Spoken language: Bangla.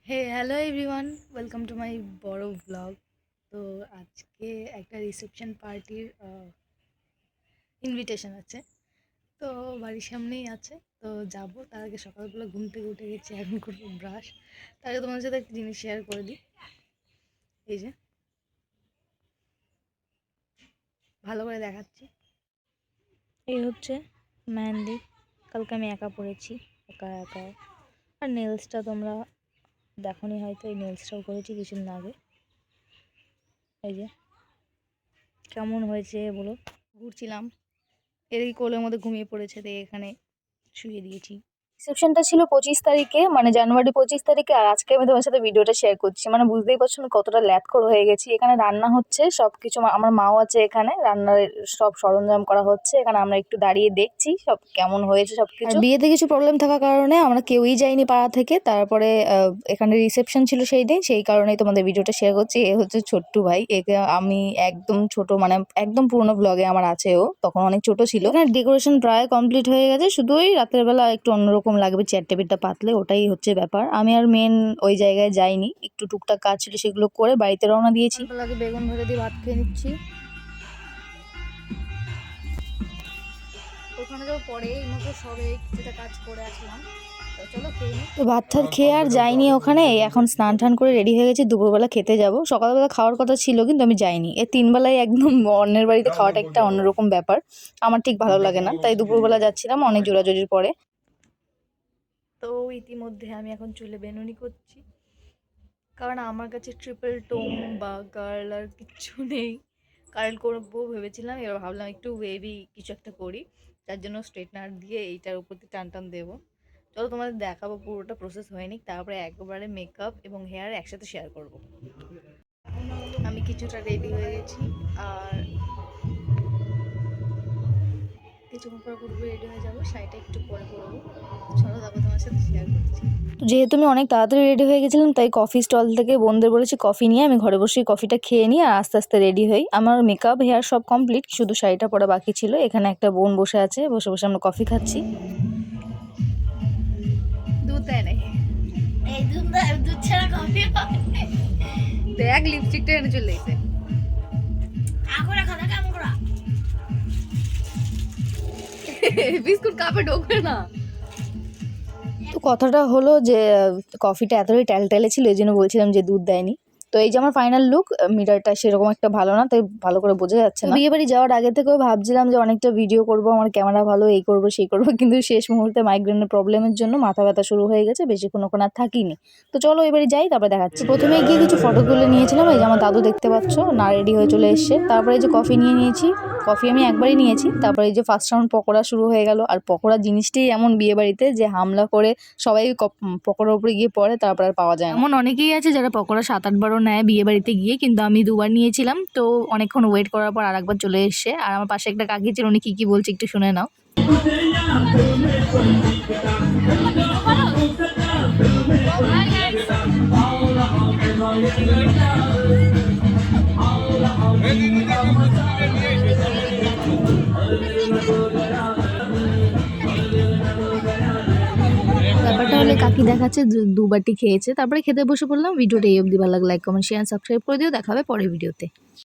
Hey hello everyone, welcome to my বড় ব্লগ। তো আজকে একটা রিসেপশন পার্টির ইনভিটেশন আছে। তো বাড়ির সামনেই আছে, তো যাব। তার আগে সকালবেলা ঘুম থেকে উঠে গেছি, এখন করবো ব্রাশ। তার আগে তোমাদের সাথে একটা জিনিস শেয়ার করে দিই। এই যে ভালো করে দেখাচ্ছি, এই হচ্ছে মেহেন্দি। কালকে আমি একা পড়েছি, একা একা। আর নেলসটা তোমরা দেখোনি হয়তো, এই নেলসটাও করেছি কিছুদিন আগে। এই যে কেমন হয়েছে বলো। ঘুরছিলাম, এদিকে কোলের মধ্যে ঘুমিয়ে পড়েছে, দিয়ে এখানে শুয়ে দিয়েছি। রিসেপশনটা ছিল 25 তারিখে, মানে জানুয়ারি 25 তারিখে। আর আজকে আমি তোমার সাথে ভিডিওটা শেয়ার করছি, মানে বুঝতেই পারছো আমি কতটা ল্যাথখোর হয়ে গেছি। এখানে রান্না হচ্ছে সবকিছু, আমার মাও আছে এখানে, রান্নার সব সরঞ্জাম করা হচ্ছে এখানে। আমরা একটু দাঁড়িয়ে দেখছি সব কেমন হয়েছে সবকিছু। আর বিয়েতে কিছু প্রবলেম থাকার কারণে আমরা কেউই যাইনি পাড়া থেকে। তারপরে এখানে রিসেপশন ছিল সেই দিন, সেই কারণেই তোমাদের ভিডিওটা শেয়ার করছি। এ হচ্ছে ছোট্টু ভাই, একে আমি একদম ছোট, মানে একদম পুরোনো ব্লগে আমার আছে, ও তখন অনেক ছোট ছিল। এখানে ডেকোরেশন প্রায় কমপ্লিট হয়ে গেছে, শুধু ওই রাতের বেলা একটু অন্যরকম লাগবে, চেয়ার টেবিলটা পাতলে, ওটাই হচ্ছে ব্যাপার। আমি আর মেন ওই জায়গায় যাইনি, একটু টুকটাক কাজ ছিল সেগুলো করে বাড়িতে রওনা দিয়েছি। আগে বেগুন ভেজে দিয়ে ভাত খেয়ে নিচ্ছি। ওখানে যাওয়ার পরে এই মতো সবে কিছুটা কাজ করে আসলাম। তো ভাত টাত খেয়ে আর যাইনি ওখানে। এখন স্নান টান করে রেডি হয়ে গেছি, দুপুরবেলা খেতে যাব। সকালবেলা খাওয়ার কথা ছিল কিন্তু আমি যাইনি। এই 3 বেলায় একদম অন্যের বাড়িতে খাওয়াটা একটা অন্যরকম ব্যাপার, আমার ঠিক ভালো লাগে না, তাই দুপুরবেলা যাচ্ছিলাম অনেক জোরাজোরির পরে। তো ইতিমধ্যে আমি এখন চুলে বেনুনি করছি, কারণ আমার কাছে ট্রিপল টোম বা কার্ল আর কিচ্ছু নেই। কার্ল করবো ভেবেছিলাম, এবার ভাবলাম একটু ওয়েভি কিছু একটা করি, তার জন্য স্ট্রেটনার দিয়ে এইটার উপর দিয়ে টান টান দেবো। চলো তোমাদের দেখাবো, পুরোটা প্রসেস হয়নি, তারপরে একবারে মেকআপ এবং হেয়ার একসাথে শেয়ার করব। আমি কিছুটা রেডি হয়ে গেছি, আর কিছুক্ষণ পর পুরোপুরি রেডি হয়ে যাবো, শাড়িটা একটু পরে পরবো। চলো তারপর তোমার সাথে শেয়ার করছি। তো যেহেতু আমি অনেক তাড়াতাড়ি রেডি হয়ে গেছিলাম, তাই কফি স্টল থেকে বোনদের বলেছি কফি নিয়ে আমি ঘরে বসেই কফিটা খেয়ে নিই আর আস্তে আস্তে রেডি হই। আমার মেকআপ হেয়ার সব কমপ্লিট, শুধু শাড়িটা পরা বাকি ছিল। এখানে একটা বোন বসে আছে, বসে বসে আমরা কফি খাচ্ছি। দুধ দেয় নাই, এই দুধ ছাড়া কফি দেখ, লিপস্টিকটা এনে চলে এসে বিস্কুট কাপে ঢোকে না। তো কথাটা হলো যে কফিটা এতটাই ট্যালট্যালে ছিল, এই জন্য বলছিলাম যে দুধ দেয়নি। তো এই যে আমার ফাইনাল লুক, মিটারটা সেরকম একটা ভালো না, তাই ভালো করে বোঝা যাচ্ছে না। বিয়ে বাড়ি যাওয়ার আগে থেকেও ভাবছিলাম যে অনেকটা ভিডিও করব, আমার ক্যামেরা ভালো, এই করব সেই করব, কিন্তু শেষ মুহূর্তে মাইগ্রেনের প্রবলেমের জন্য মাথা ব্যথা শুরু হয়ে গেছে, বেশিক্ষণ ওখানে আর থাকিনি। তো চলো এবারে যাই, তারপরে দেখাচ্ছি। প্রথমে গিয়ে কিছু ফটো তুলে নিয়েছিলাম, এই যে আমার দাদু দেখতে পাচ্ছ না, রেডি হয়ে চলে এসছে। তারপরে এই যে কফি নিয়ে নিয়েছি, কফি আমি একবারই নিয়েছি। তারপরে এই যে ফার্স্ট রাউন্ড পকোড়া শুরু হয়ে গেল। আর পকোড়া জিনিসটাই এমন বিয়ে বাড়িতে যে হামলা করে সবাই পকোড়ার উপরে গিয়ে পড়ে, তারপর আর পাওয়া যায় না। এমন অনেকেই আছে যারা পকোড়া 7-8বারও নেয় বিয়ে বাড়িতে গিয়ে, কিন্তু আমি 2বার নিয়েছিলাম। তো অনেকক্ষণ ওয়েট করার পর আর একবার চলে এসছে। আর আমার পাশে একটা কাকি ছিল, উনি কি বলছে একটু শুনে নাও। ব্যাপারটা হলে কাকি দেখাচ্ছে দুবারটি খেয়েছে, তারপরে খেতে বসে পড়লাম। ভিডিওটা এই অবধি ভালো লাগলে লাইক কমেন্ট শেয়ার সাবস্ক্রাইব করে দিও, দেখা হবে পরের ভিডিওতে।